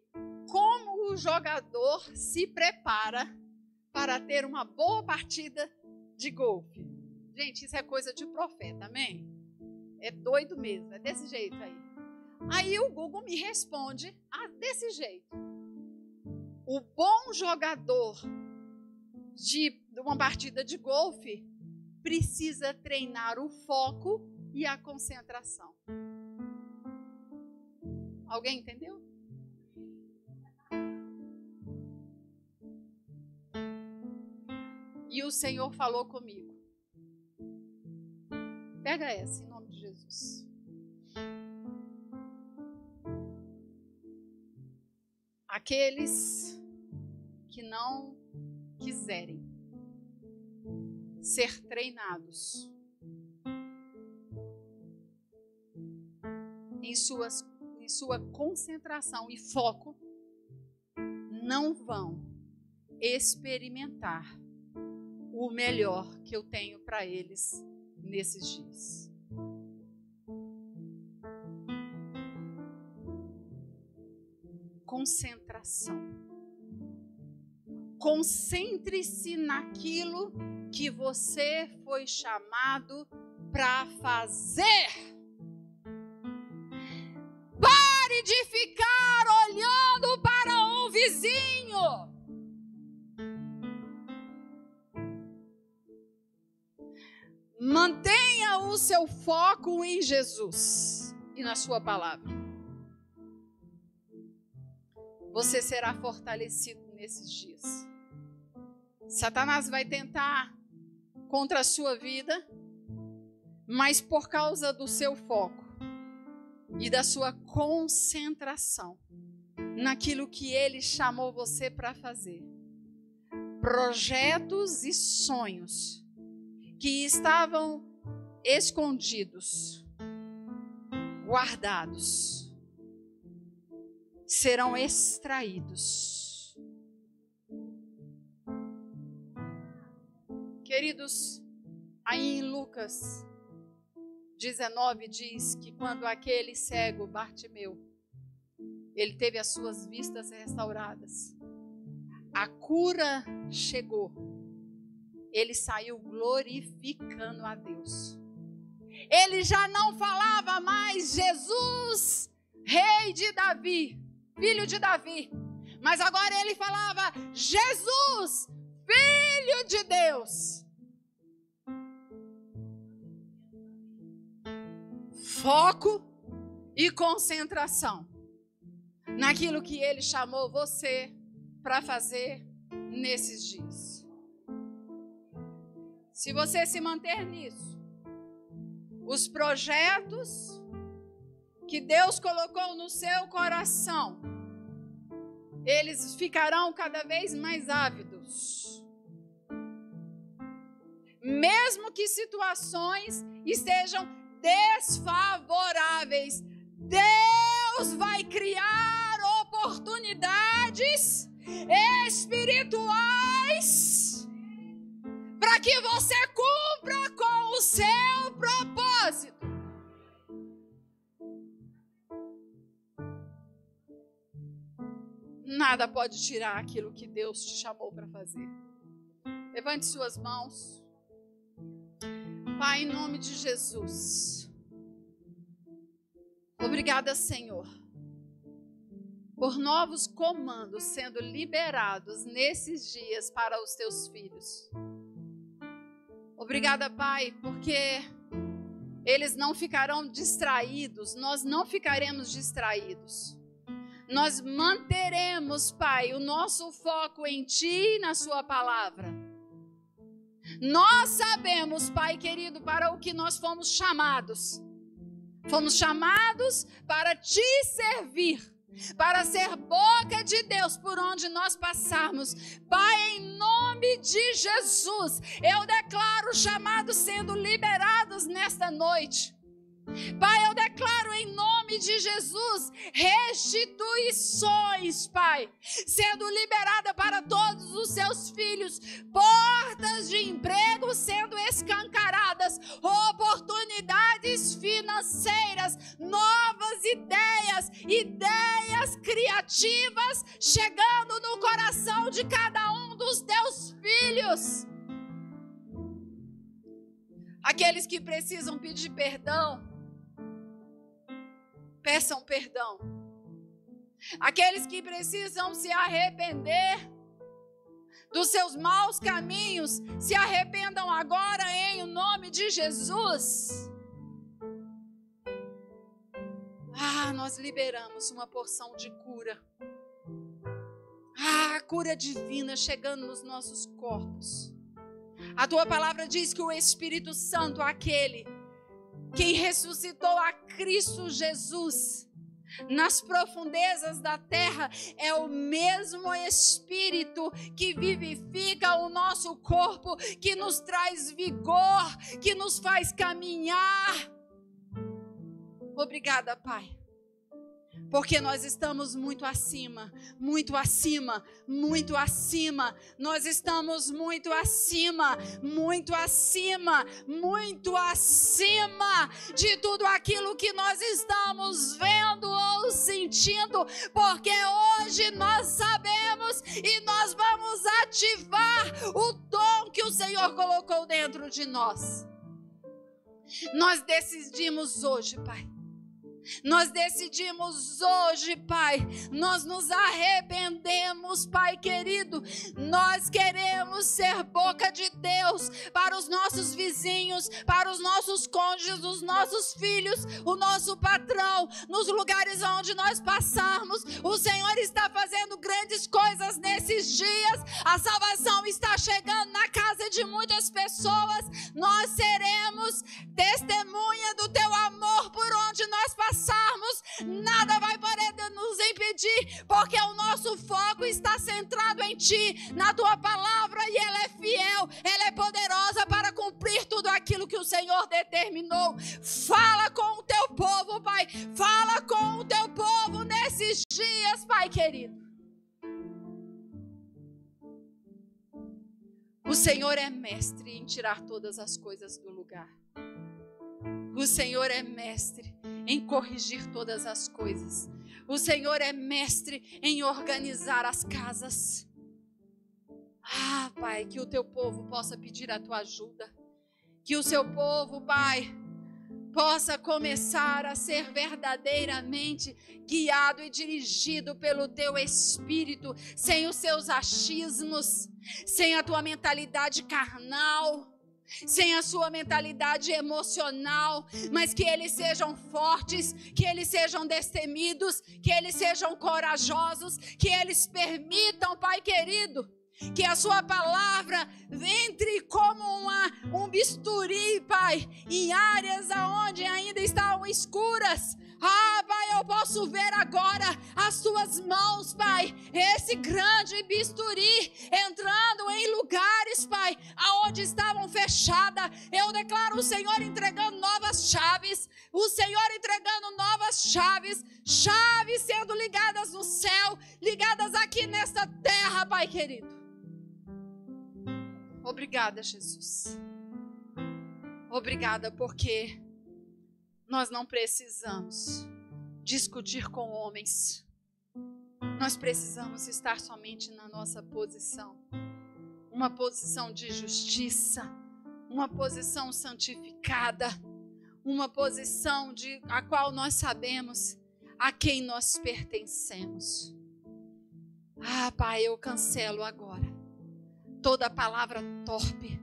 como o jogador se prepara para ter uma boa partida de golfe. Gente, isso é coisa de profeta, amém? É doido mesmo, é desse jeito aí. Aí o Google me responde desse jeito. O bom jogador de uma partida de golfe precisa treinar o foco e a concentração. Alguém entendeu? E o Senhor falou comigo. Pega essa, em nome de Jesus. Aqueles que não quiserem ser treinados em sua concentração e foco, não vão experimentar o melhor que eu tenho para eles nesses dias. Concentração. Concentre-se naquilo que você foi chamado para fazer. Pare de ficar olhando para um vizinho. Mantenha o seu foco em Jesus e na sua palavra. Você será fortalecido nesses dias. Satanás vai tentar contra a sua vida, mas por causa do seu foco e da sua concentração naquilo que ele chamou você para fazer, projetos e sonhos que estavam escondidos, guardados, serão extraídos. Queridos, aí em Lucas 19 diz que quando aquele cego Bartimeu, ele teve as suas vistas restauradas, a cura chegou, ele saiu glorificando a Deus. Ele já não falava mais Jesus, rei de Davi, filho de Davi, mas agora ele falava Jesus, filho de Deus. Foco e concentração naquilo que ele chamou você para fazer nesses dias. Se você se manter nisso, os projetos que Deus colocou no seu coração, eles ficarão cada vez mais ávidos. Mesmo que situações estejam desfavoráveis, Deus vai criar oportunidades espirituais para que você cumpra com o seu propósito. Nada pode tirar aquilo que Deus te chamou para fazer. Levante suas mãos. Pai, em nome de Jesus, obrigada, Senhor, por novos comandos sendo liberados nesses dias para os teus filhos. Obrigada, Pai, porque eles não ficarão distraídos, nós não ficaremos distraídos. Nós manteremos, Pai, o nosso foco em Ti e na Sua palavra. Nós sabemos, Pai querido, para o que nós fomos chamados. Fomos chamados para Te servir, para ser boca de Deus por onde nós passarmos. Pai, em nome de Jesus, eu declaro chamados sendo liberados nesta noite. Pai, eu declaro em nome de Jesus restituições, Pai, sendo liberada para todos os seus filhos, portas de emprego sendo escancaradas, oportunidades financeiras, novas ideias criativas chegando no coração de cada um dos teus filhos. Aqueles que precisam pedir perdão, peçam perdão. Aqueles que precisam se arrepender dos seus maus caminhos, se arrependam agora em nome de Jesus. Nós liberamos uma porção de cura. Cura divina chegando nos nossos corpos. A tua palavra diz que o Espírito Santo, aquele quem ressuscitou a Cristo Jesus nas profundezas da terra, é o mesmo Espírito que vivifica o nosso corpo, que nos traz vigor, que nos faz caminhar. Obrigada, Pai, porque nós estamos muito acima, muito acima, muito acima. Nós estamos muito acima, muito acima, muito acima de tudo aquilo que nós estamos vendo ou sentindo, porque hoje nós sabemos e nós vamos ativar o dom que o Senhor colocou dentro de nós. Nós decidimos hoje, Pai, Nós decidimos hoje, Pai, nós nos arrependemos, Pai querido. Nós queremos ser boca de Deus para os nossos vizinhos, para os nossos cônjuges, os nossos filhos, o nosso patrão, nos lugares onde nós passarmos. O Senhor está fazendo grandes coisas nesses dias. A salvação está chegando na casa de muitas pessoas. Nós seremos testemunha do teu amor por onde nós passarmos. Nada vai poder nos impedir, porque o nosso foco está centrado em ti, na tua palavra, e ela é fiel, ela é poderosa para cumprir tudo aquilo que o Senhor determinou. Fala com o teu povo, Pai, fala com o teu povo nesses dias, Pai querido. O Senhor é mestre em tirar todas as coisas do lugar. O Senhor é mestre em corrigir todas as coisas. O Senhor é mestre em organizar as casas. Ah, Pai, que o teu povo possa pedir a tua ajuda. Que o seu povo, Pai, possa começar a ser verdadeiramente guiado e dirigido pelo teu Espírito, sem os seus achismos, sem a tua mentalidade carnal, sem a sua mentalidade emocional, mas que eles sejam fortes, que eles sejam destemidos, que eles sejam corajosos, que eles permitam, Pai querido, que a sua palavra entre como um bisturi, Pai, em áreas onde ainda estão escuras. Ah, Pai, eu posso ver agora as tuas mãos, Pai, esse grande bisturi entrando em lugares, Pai, aonde estavam fechadas. Eu declaro o Senhor entregando novas chaves, o Senhor entregando novas chaves, chaves sendo ligadas no céu, ligadas aqui nesta terra, Pai querido. Obrigada, Jesus. Obrigada, porque nós não precisamos discutir com homens. Nós precisamos estar somente na nossa posição. Uma posição de justiça, uma posição santificada, uma posição a qual nós sabemos a quem nós pertencemos. Ah, Pai, eu cancelo agora toda palavra torpe,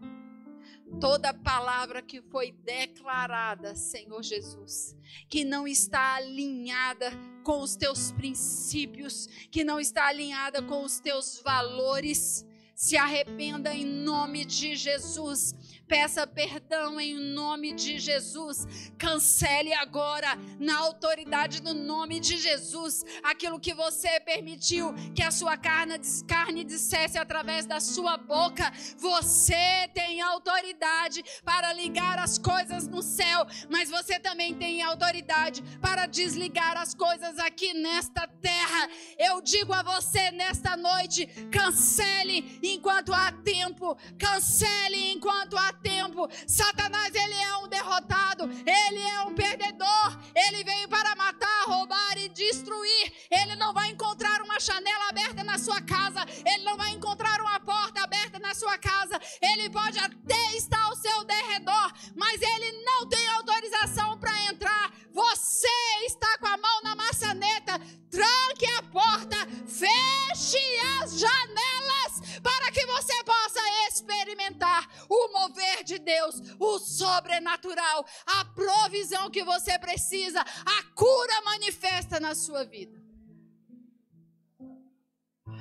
toda palavra que foi declarada, Senhor Jesus, que não está alinhada com os teus princípios, que não está alinhada com os teus valores. Se arrependa em nome de Jesus. Peça perdão em nome de Jesus. Cancele agora, na autoridade do nome de Jesus, aquilo que você permitiu que a sua carne dissesse através da sua boca. Você tem autoridade para ligar as coisas no céu, mas você também tem autoridade para desligar as coisas aqui nesta terra. Eu digo a você nesta noite: cancele enquanto há tempo, cancele enquanto há tempo. Satanás, ele é um derrotado, ele é um perdedor, ele veio para matar, roubar e destruir. Ele não vai encontrar uma janela aberta na sua casa, ele não vai encontrar uma porta aberta na sua casa. Ele pode até estar ao seu derredor, mas ele não tem autorização para entrar. Você está com a mão na maçaneta. Tranque a porta, feche as janelas, para que você possa experimentar o mover de Deus, o sobrenatural, a provisão que você precisa, a cura manifesta na sua vida.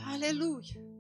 Aleluia.